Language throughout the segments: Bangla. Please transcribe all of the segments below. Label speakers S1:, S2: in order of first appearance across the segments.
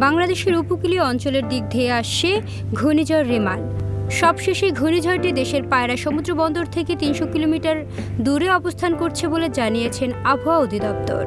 S1: বাংলাদেশের উপকূলীয় অঞ্চলের দিক ধেয়ে আসছে ঘূর্ণিঝড় রেমাল। সবশেষে ঘূর্ণিঝড়টি দেশের পায়রা সমুদ্র বন্দর থেকে ৩০০ কিলোমিটার দূরে অবস্থান করছে বলে জানিয়েছেন আবহাওয়া অধিদপ্তর।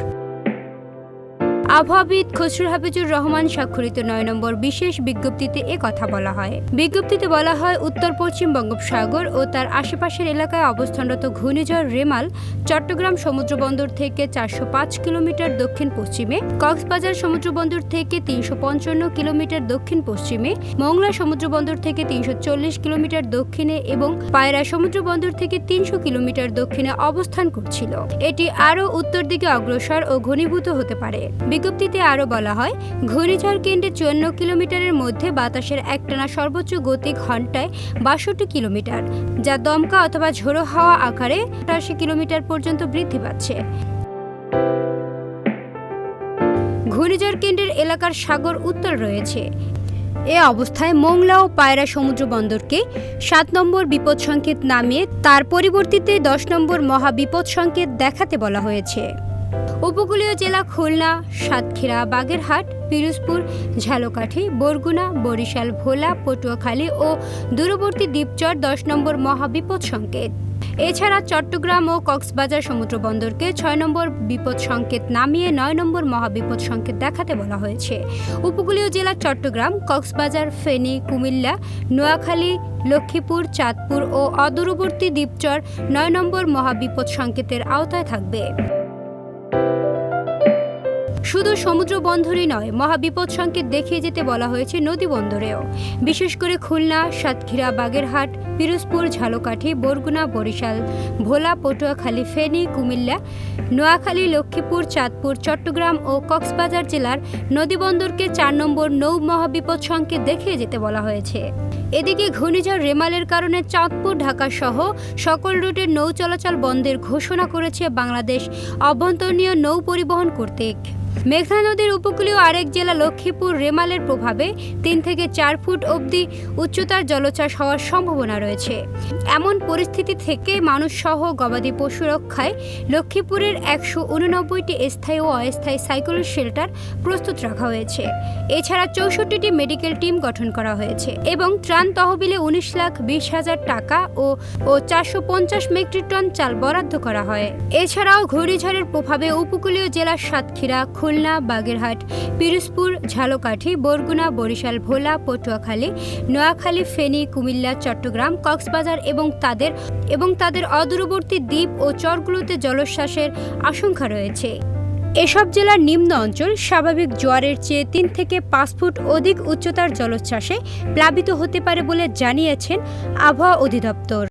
S1: আবহাওয়াবিদ খসরুল হাফিজুর রহমান স্বাক্ষরিত ৯ নম্বর বিশেষ বিজ্ঞপ্তিতে কথা বলা হয়। বিজ্ঞপ্তিতে বলা হয়, উত্তর পশ্চিম বঙ্গোপসাগর ও তার আশেপাশের এলাকায় অবস্থানরত ঘূর্ণিঝড় রেমাল চট্টগ্রাম সমুদ্রবন্দর থেকে ৪০৫ কিলোমিটার দক্ষিণ পশ্চিমে, কক্সবাজার সমুদ্রবন্দর থেকে ৩৫৫ কিলোমিটার দক্ষিণ পশ্চিমে, মংলা সমুদ্রবন্দর থেকে ৩৪০ কিলোমিটার দক্ষিণে এবং পায়রা সমুদ্রবন্দর থেকে ৩০০ কিলোমিটার দক্ষিণে অবস্থান করছিল। এটি আরও উত্তর দিকে অগ্রসর ও ঘনীভূত হতে পারে। বিজ্ঞপ্তিতে আরও বলা হয়, ঘূর্ণিঝড় কেন্দ্রে ৫৪ কিলোমিটারের মধ্যে বাতাসের একটানা সর্বোচ্চ গতি ঘন্টায় ৬২ কিলোমিটার, যা দমকা অথবা ঝোড়ো হাওয়া আকারে ৮৮ কিলোমিটার পর্যন্ত বৃদ্ধি পাচ্ছে। ঘূর্ণিঝড় কেন্দ্রের এলাকার সাগর উত্তাল রয়েছে। এ অবস্থায় মংলা ও পায়রা সমুদ্র বন্দরকে ৭ নম্বর বিপদ সংকেত নামিয়ে তার পরিবর্তিতে ১০ নম্বর মহাবিপদ সংকেত দেখাতে বলা হয়েছে। উপকূলীয় জেলা খুলনা, সাতক্ষীরা, বাগেরহাট, পিরোজপুর, ঝালকাঠি, বরগুনা, বরিশাল, ভোলা, পটুয়াখালী ও দূরবর্তী দ্বীপচর ১০ নম্বর মহাবিপদ সংকেত। এছাড়া চট্টগ্রাম ও কক্সবাজার সমুদ্র বন্দরকে ৬ নম্বর বিপদ সংকেত নামিয়ে ৯ নম্বর মহাবিপদ সংকেত দেখাতে বলা হয়েছে। উপকূলীয় জেলা চট্টগ্রাম, কক্সবাজার, ফেনী, কুমিল্লা, নোয়াখালী, লক্ষ্মীপুর, চাঁদপুর ও অদূরবর্তী দ্বীপচর ৯ নম্বর মহাবিপদ সংকেতের আওতায় থাকবে। শুধু সমুদ্র বন্দরই নয়, মহাবিপদ সংকেত দেখিয়ে যেতে বলা হয়েছে নদী বন্দরেও। বিশেষ করে খুলনা, সাতক্ষীরা, বাগেরহাট, পিরোজপুর, ঝালকাঠি, বরগুনা, বরিশাল, ভোলা, পটুয়াখালী, ফেনী, কুমিল্লা, নোয়াখালী, লক্ষ্মীপুর, চাঁদপুর, চট্টগ্রাম ও কক্সবাজার জেলার নদীবন্দরকে ৪ নম্বর নৌ মহাবিপদ সংকেত দেখিয়ে যেতে বলা হয়েছে। এদিকে ঘূর্ণিঝড় রেমালের কারণে চাঁদপুর, ঢাকা সহ সকল রুটের নৌ চলাচল বন্ধের ঘোষণা করেছে বাংলাদেশ অভ্যন্তরীণ নৌ পরিবহন কর্তৃক। মেঘনা নদীর উপকূলীয় আরেক জেলা লক্ষ্মীপুর রেমালের প্রভাবে ৩ থেকে ৪ ফুট অবধি উচ্চতার জলোচ্ছ্বাস হওয়ার সম্ভাবনা রয়েছে। এমন পরিস্থিতি থেকে মানুষসহ গবাদি পশু রক্ষায় লক্ষ্মীপুরের ১৮৯টি স্থায়ী ও অস্থায়ী সাইক্লোন শেল্টার প্রস্তুত রাখা হয়েছে। এছাড়া ৬৪টি মেডিকেল টিম গঠন করা হয়েছে এবং ত্রাণ তহবিলে ১৯,২০,০০০ টাকা ও ৪৫০ মেট্রিক টন চাল বরাদ্দ করা হয়। এছাড়াও ঘূর্ণিঝড়ের প্রভাবে উপকূলীয় জেলা সাতক্ষীরা, খুলনা, বাগেরহাট, পিরোজপুর, ঝালকাঠি, বরগুনা, বরিশাল, ভোলা, পটুয়াখালী, নোয়াখালী, ফেনী, কুমিল্লা, চট্টগ্রাম, কক্সবাজার এবং তাদের অদূরবর্তী দ্বীপ ও চরগুলোতে জলোচ্ছ্বাসের আশঙ্কা রয়েছে। এসব জেলার নিম্ন অঞ্চল স্বাভাবিক জোয়ারের চেয়ে ৩ থেকে ৫ ফুট অধিক উচ্চতার জলোচ্ছ্বাসে প্লাবিত হতে পারে বলে জানিয়েছেন আবহাওয়া অধিদপ্তর।